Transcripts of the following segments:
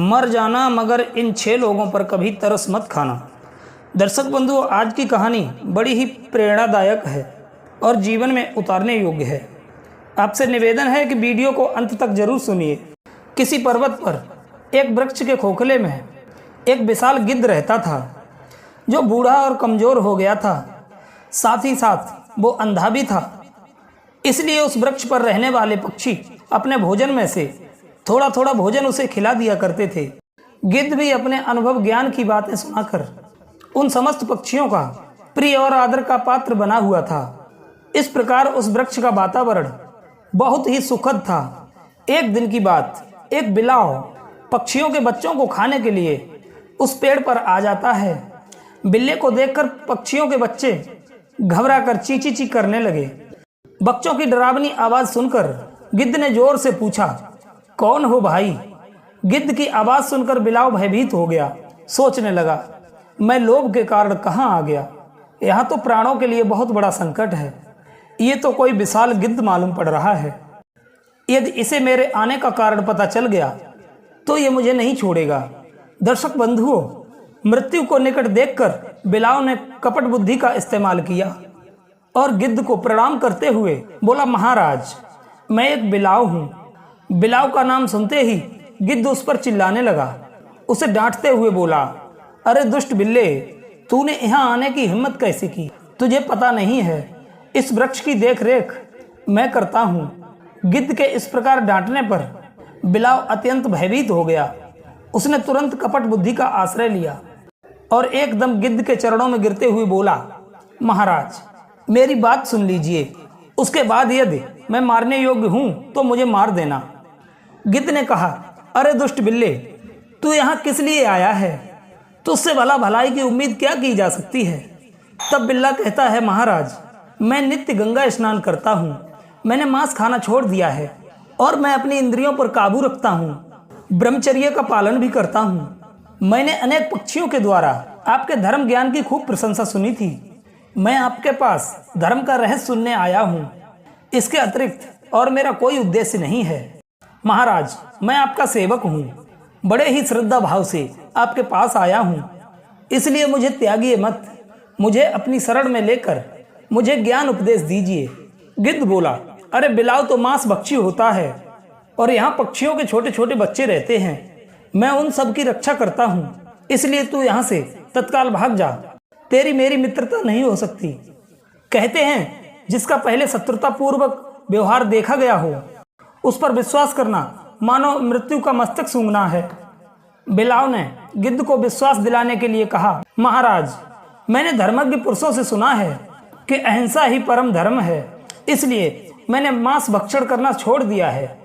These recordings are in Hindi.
मर जाना मगर इन 6 लोगों पर कभी तरस मत खाना। दर्शक बंधुओं, आज की कहानी बड़ी ही प्रेरणादायक है और जीवन में उतारने योग्य है। आपसे निवेदन है कि वीडियो को अंत तक जरूर सुनिए। किसी पर्वत पर एक वृक्ष के खोखले में एक विशाल गिद्ध रहता था, जो बूढ़ा और कमज़ोर हो गया था। साथ ही साथ वो अंधा भी था। इसलिए उस वृक्ष पर रहने वाले पक्षी अपने भोजन में से थोड़ा थोड़ा भोजन उसे खिला दिया करते थे। गिद्ध भी अपने अनुभव ज्ञान की बातें सुनाकर उन समस्त पक्षियों का प्रिय और आदर का पात्र बना हुआ था। इस प्रकार उस वृक्ष का वातावरण बहुत ही सुखद था। एक दिन की बात, एक बिलाव पक्षियों के बच्चों को खाने के लिए उस पेड़ पर आ जाता है। बिल्ले को देखकर पक्षियों के बच्चे घबराकर ची ची ची करने लगे। बच्चों की डरावनी आवाज़ सुनकर गिद्ध ने जोर से पूछा, कौन हो भाई? गिद्ध की आवाज़ सुनकर बिलाव भयभीत हो गया। सोचने लगा, मैं लोभ के कारण कहाँ आ गया? यहाँ तो प्राणों के लिए बहुत बड़ा संकट है। ये तो कोई विशाल गिद्ध मालूम पड़ रहा है। यदि इसे मेरे आने का कारण पता चल गया तो ये मुझे नहीं छोड़ेगा। दर्शक बंधुओं, मृत्यु को निकट देखकर बिलाव ने कपट बुद्धि का इस्तेमाल किया और गिद्ध को प्रणाम करते हुए बोला, महाराज, मैं एक बिलाव हूँ। बिलाव का नाम सुनते ही गिद्ध उस पर चिल्लाने लगा। उसे डांटते हुए बोला, अरे दुष्ट बिल्ले, तूने यहाँ आने की हिम्मत कैसे की? तुझे पता नहीं है इस वृक्ष की देख रेख मैं करता हूँ। गिद्ध के इस प्रकार डांटने पर बिलाव अत्यंत भयभीत हो गया। उसने तुरंत कपट बुद्धि का आश्रय लिया और एकदम गिद्ध के चरणों में गिरते हुए बोला, महाराज, मेरी बात सुन लीजिए। उसके बाद यदि मैं मारने योग्य हूँ तो मुझे मार देना। गिद्ध ने कहा, अरे दुष्ट बिल्ले, तू यहाँ किस लिए आया है? तुझसे भला भलाई की उम्मीद क्या की जा सकती है? तब बिल्ला कहता है, महाराज, मैं नित्य गंगा स्नान करता हूँ। मैंने मांस खाना छोड़ दिया है और मैं अपनी इंद्रियों पर काबू रखता हूँ। ब्रह्मचर्य का पालन भी करता हूँ। मैंने अनेक पक्षियों के द्वारा आपके धर्म ज्ञान की खूब प्रशंसा सुनी थी। मैं आपके पास धर्म का रहस्य सुनने आया हूँ। इसके अतिरिक्त और मेरा कोई उद्देश्य नहीं है। महाराज, मैं आपका सेवक हूँ। बड़े ही श्रद्धा भाव से आपके पास आया हूँ, इसलिए मुझे त्यागिए मत। मुझे अपनी शरण में लेकर मुझे ज्ञान उपदेश दीजिए। गिद्ध बोला, अरे बिलाव तो मांस भक्षी होता है और यहाँ पक्षियों के छोटे छोटे बच्चे रहते हैं। मैं उन सब की रक्षा करता हूँ, इसलिए तू यहाँ से तत्काल भाग जा। तेरी मेरी मित्रता नहीं हो सकती। कहते हैं, जिसका पहले शत्रुता पूर्वक व्यवहार देखा गया हो, उस पर विश्वास करना मानो मृत्यु का मस्तक सूंघना है। बिलाव ने गिद्ध को विश्वास दिलाने के लिए कहा, महाराज, मैंने धर्मज्ञ पुरुषों से सुना है कि अहिंसा ही परम धर्म है। इसलिए मैंने मांस भक्षण करना छोड़ दिया है।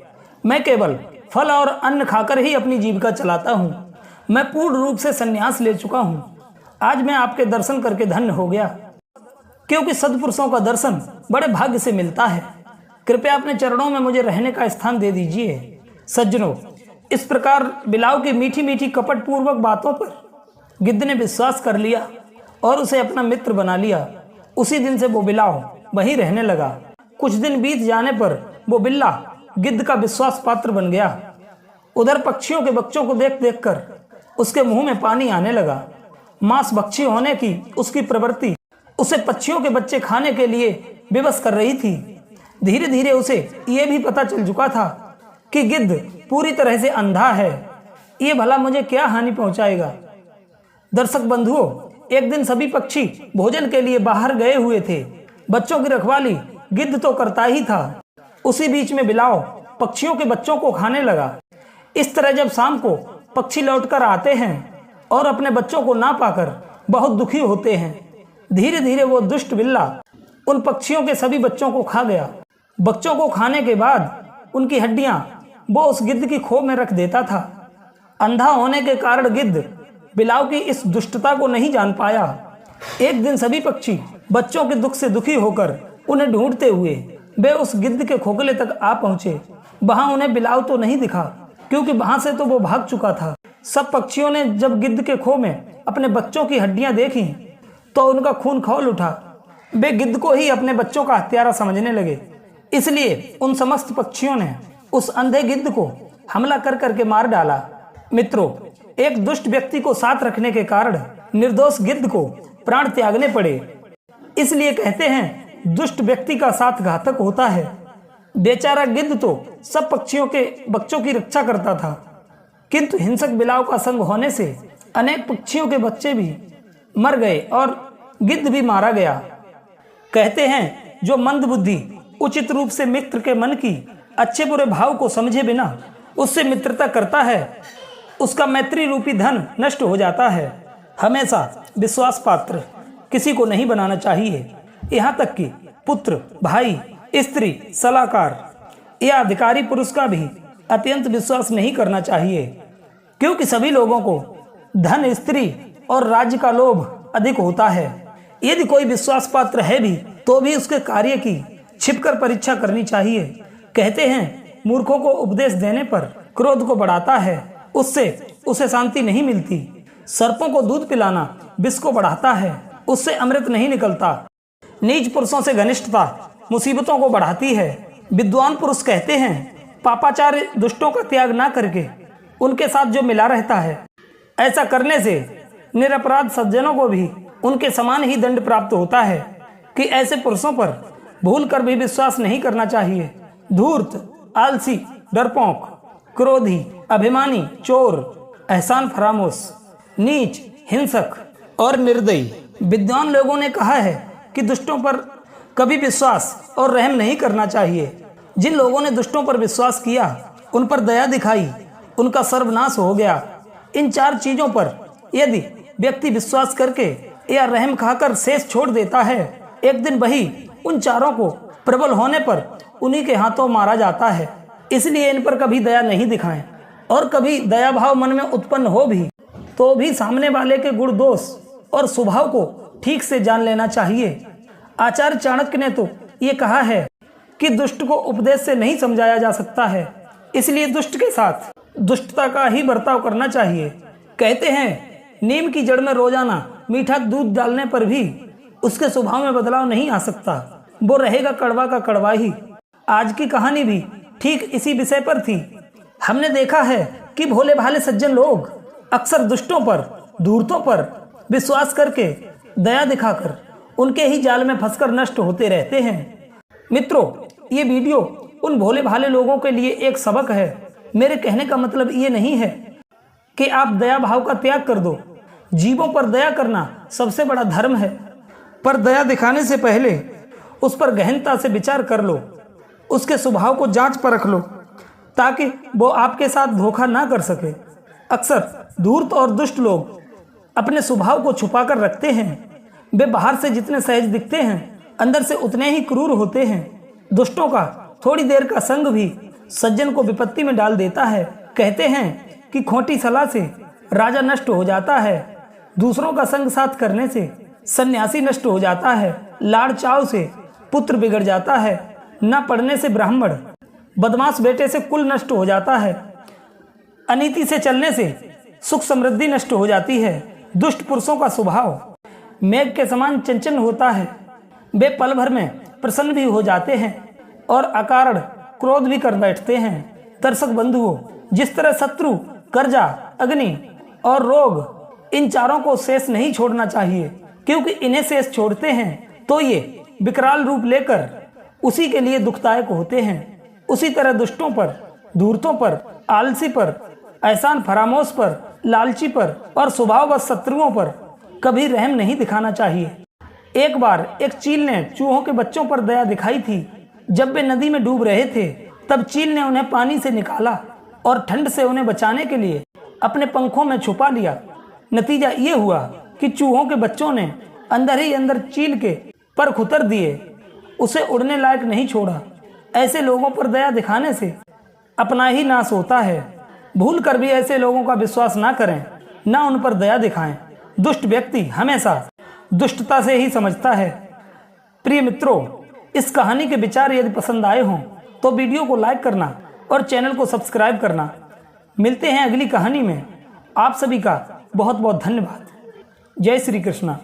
मैं केवल फल और अन्न खाकर ही अपनी जीविका चलाता हूँ। मैं पूर्ण रूप से संन्यास ले चुका हूँ। आज मैं आपके दर्शन करके धन्य हो गया, क्योंकि सद्पुरुषों का दर्शन बड़े भाग्य से मिलता है। कृपया अपने चरणों में मुझे रहने का स्थान दे दीजिए। सज्जनों, इस प्रकार बिलाव की मीठी मीठी कपट पूर्वक बातों पर गिद्ध ने विश्वास कर लिया और उसे अपना मित्र बना लिया। उसी दिन से वो बिलाव वहीं रहने लगा। कुछ दिन बीत जाने पर वो बिल्ला गिद्ध का विश्वास पात्र बन गया। उधर पक्षियों के बच्चों को देख देख कर उसके मुंह में पानी आने लगा। मांस भक्षी होने की उसकी प्रवृत्ति उसे पक्षियों के बच्चे खाने के लिए विवश कर रही थी। धीरे धीरे उसे ये भी पता चल चुका था कि गिद्ध पूरी तरह से अंधा है। ये भला मुझे क्या हानि पहुंचाएगा? दर्शक बंधुओं, एक दिन सभी पक्षी भोजन के लिए बाहर गए हुए थे। बच्चों की रखवाली गिद्ध तो करता ही था। उसी बीच में बिलाव पक्षियों के बच्चों को खाने लगा। इस तरह जब शाम को पक्षी लौटकर आते हैं और अपने बच्चों को ना पाकर बहुत दुखी होते हैं, धीरे धीरे वो दुष्ट बिल्ला उन पक्षियों के सभी बच्चों को खा गया। बच्चों को खाने के बाद उनकी हड्डियां वो उस गिद्ध की खोह में रख देता था। अंधा होने के कारण गिद्ध बिलाव की इस दुष्टता को नहीं जान पाया। एक दिन सभी पक्षी बच्चों के दुख से दुखी होकर उन्हें ढूंढते हुए वे उस गिद्ध के खोखले तक आ पहुंचे। वहां उन्हें बिलाव तो नहीं दिखा, क्योंकि वहां से तो वो भाग चुका था। सब पक्षियों ने जब गिद्ध के खोह में अपने बच्चों की हड्डियां देखी तो उनका खून खौल उठा। वे गिद्ध को ही अपने बच्चों का हत्यारा समझने लगे। इसलिए उन समस्त पक्षियों ने उस अंधे गिद्ध को हमला कर करके मार डाला। मित्रों, एक दुष्ट व्यक्ति को साथ रखने के कारण निर्दोष गिद्ध को प्राण त्यागने पड़े। इसलिए कहते हैं दुष्ट व्यक्ति का साथ घातक होता है। बेचारा गिद्ध तो सब पक्षियों के बच्चों की रक्षा करता था, किंतु हिंसक बिलाव का संग होने से अनेक पक्षियों के बच्चे भी मर गए और गिद्ध भी मारा गया। कहते हैं जो मंद बुद्धि उचित रूप से मित्र के मन की अच्छे बुरे भाव को समझे बिना उससे मित्रता करता है, उसका मैत्री रूपी धन नष्ट हो जाता है। हमेशा विश्वास पात्र किसी को नहीं बनाना चाहिए। यहाँ तक कि पुत्र, भाई, स्त्री, सलाहकार या अधिकारी पुरुष का भी अत्यंत विश्वास नहीं करना चाहिए, क्योंकि सभी लोगों को धन, स्त्री और राज्य का लोभ अधिक होता है। यदि कोई विश्वास पात्र है भी तो भी उसके कार्य की छिपकर परीक्षा करनी चाहिए। कहते हैं मूर्खों को उपदेश देने पर क्रोध को बढ़ाता है, उससे उसे शांति नहीं मिलती। सर्पों को दूध पिलाना विष को बढ़ाता है, उससे अमृत नहीं निकलता। नीच पुरुषों से घनिष्ठता मुसीबतों को बढ़ाती है। विद्वान पुरुष कहते हैं पापाचार्य दुष्टों का त्याग ना करके उनके साथ जो मिला रहता है, ऐसा करने से निरपराध सज्जनों को भी उनके समान ही दंड प्राप्त होता है कि ऐसे पुरुषों पर भूल कर भी विश्वास नहीं करना चाहिए। धूर्त, आलसी, डरपोक, क्रोधी, अभिमानी, चोर, एहसान फरामोश, नीच, हिंसक और निर्दयी। विद्वान लोगों ने कहा है कि दुष्टों पर कभी विश्वास और रहम नहीं करना चाहिए। जिन लोगों ने दुष्टों पर विश्वास किया, उन पर दया दिखाई, उनका सर्वनाश हो गया। इन 4 चीजों पर यदि व्यक्ति विश्वास करके या रहम खाकर शेष छोड़ देता है, एक दिन वही उन चारों को प्रबल होने पर उन्हीं के हाथों मारा जाता है। इसलिए इन पर कभी दया नहीं दिखाएं, और कभी दया भाव मन में उत्पन्न हो भी तो भी सामने वाले के गुण दोष और स्वभाव को ठीक से जान लेना चाहिए। आचार्य चाणक्य ने तो ये कहा है कि दुष्ट को उपदेश से नहीं समझाया जा सकता है, इसलिए दुष्ट के साथ दुष्टता का ही बर्ताव करना चाहिए। कहते हैं नीम की जड़ में रोजाना मीठा दूध डालने पर भी उसके स्वभाव में बदलाव नहीं आ सकता, वो रहेगा कड़वा का कड़वा ही। आज की कहानी भी ठीक इसी विषय पर थी। हमने देखा है कि भोले भाले सज्जन लोग अक्सर दुष्टों पर, धूर्तों पर विश्वास करके दया दिखाकर उनके ही जाल में फंसकर नष्ट होते रहते हैं। मित्रों, ये वीडियो उन भोले भाले लोगों के लिए एक सबक है। मेरे कहने का मतलब ये नहीं है कि आप दया भाव का त्याग कर दो। जीवों पर दया करना सबसे बड़ा धर्म है, पर दया दिखाने से पहले उस पर गहनता से विचार कर लो, उसके स्वभाव को जांच परख लो, ताकि वो आपके साथ धोखा ना कर सके। अक्सर धूर्त और दुष्ट लोग अपने स्वभाव को छुपा कर रखते हैं। वे बाहर से जितने सहज दिखते हैं, अंदर से उतने ही क्रूर होते हैं। दुष्टों का थोड़ी देर का संग भी सज्जन को विपत्ति में डाल देता है। कहते हैं कि खोटी सलाह से राजा नष्ट हो जाता है, दूसरों का संग साथ करने से सन्यासी नष्ट हो जाता है, लाड़ चाव से पुत्र बिगड़ जाता है, न पढ़ने से ब्राह्मण, बदमाश बेटे से कुल नष्ट हो जाता है, अनीति से चलने से सुख समृद्धि नष्ट हो जाती है। दुष्ट पुरुषों का स्वभाव मेघ के समान चंचल होता है, वे पल भर में प्रसन्न भी हो जाते हैं और अकारण क्रोध भी कर बैठते हैं। दर्शक बंधुओं, जिस तरह शत्रु, कर्जा, अग्नि और रोग, इन चारों को शेष नहीं छोड़ना चाहिए, क्योंकि इन्हें शेष छोड़ते हैं तो ये विकराल रूप लेकर उसी के लिए दुखदायक होते हैं। उसी तरह दुष्टों पर, धूर्तों पर, आलसी पर, एहसान फरामोश पर, लालची पर और स्वभाववश शत्रुओं पर कभी रहम नहीं दिखाना चाहिए। एक बार एक चील ने चूहों के बच्चों पर दया दिखाई थी। जब वे नदी में डूब रहे थे, तब चील ने उन्हें पानी से निकाला और ठंड से उन्हें बचाने के लिए अपने पंखों में छुपा लिया। नतीजा ये हुआ कि चूहों के बच्चों ने अंदर ही अंदर चील के पर खुतर दिए, उसे उड़ने लायक नहीं छोड़ा। ऐसे लोगों पर दया दिखाने से अपना ही नाश होता है। भूल कर भी ऐसे लोगों का विश्वास ना करें, ना उन पर दया दिखाएं। दुष्ट व्यक्ति हमेशा दुष्टता से ही समझता है। प्रिय मित्रों, इस कहानी के विचार यदि पसंद आए हों तो वीडियो को लाइक करना और चैनल को सब्सक्राइब करना। मिलते हैं अगली कहानी में। आप सभी का बहुत बहुत धन्यवाद। जय श्री कृष्णा।